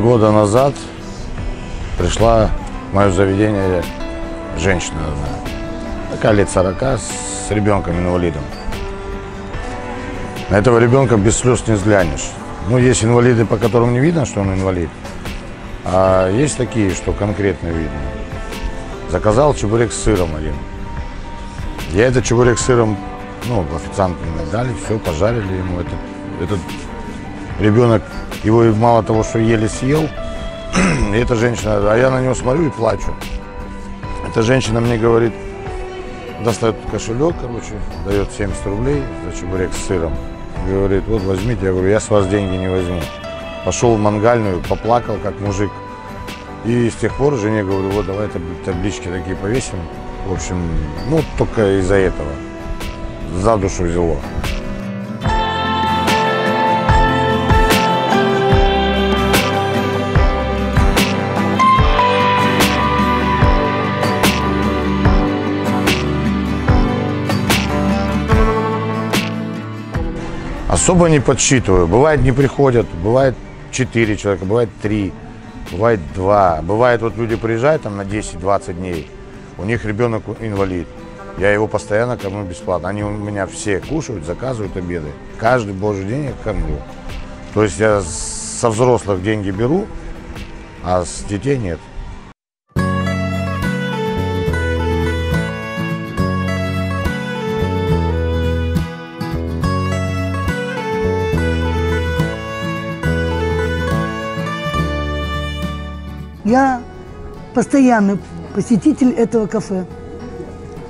года назад пришла в мое заведение женщина одна, такая лет 40, с ребенком-инвалидом. На этого ребенка без слез не взглянешь. Ну, есть инвалиды, по которым не видно, что он инвалид, а есть такие, что конкретно видно. Заказал чебурек с сыром один. Я этот чебурек с сыром, официанту дали, все, пожарили ему. Этот ребенок, его мало того, что еле съел, и эта женщина, а я на него смотрю и плачу. Эта женщина мне говорит, достает кошелек, дает 70 рублей за чебурек с сыром. Говорит, вот возьмите. Я говорю, я с вас деньги не возьму. Пошел в мангальную, поплакал как мужик. И с тех пор жене говорю, вот давай таблички такие повесим. В общем, только из-за этого. За душу взяло. Особо не подсчитываю. Бывает, не приходят, бывает 4 человека, бывает 3, бывает 2. Бывает, вот люди приезжают там на 10-20 дней, у них ребенок инвалид. Я его постоянно кормлю бесплатно. Они у меня все кушают, заказывают обеды. Каждый божий день я кормлю. То есть я со взрослых деньги беру, а с детей нет. Я постоянный посетитель этого кафе.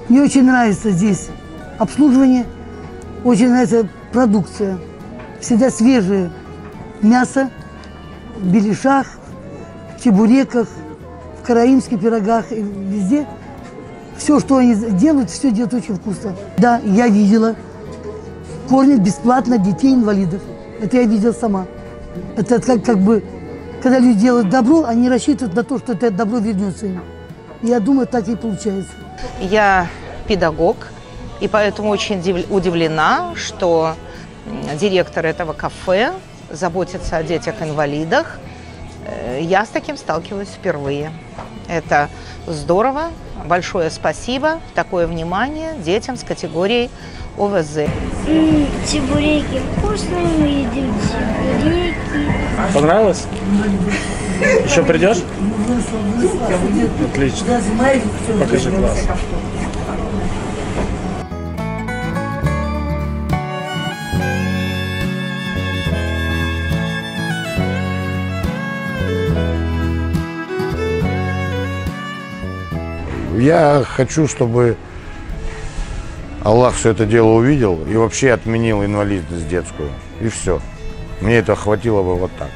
Мне очень нравится здесь обслуживание, очень нравится продукция. Всегда свежее мясо в беляшах, в чебуреках, в караимских пирогах. И везде все, что они делают, все делают очень вкусно. Да, я видела, кормят бесплатно детей-инвалидов. Это я видела сама. Это как бы... Когда люди делают добро, они рассчитывают на то, что это добро вернется им. Я думаю, так и получается. Я педагог, и поэтому очень удивлена, что директор этого кафе заботится о детях-инвалидах. Я с таким сталкиваюсь впервые. Это здорово. Большое спасибо. Такое внимание детям с категорией ОВЗ. Чебуреки вкусные, мы едим чебуреки. Понравилось? Еще придешь? Отлично. Покажи класс. Я хочу, чтобы Аллах все это дело увидел и вообще отменил инвалидность детскую. И все. Мне это хватило бы вот так.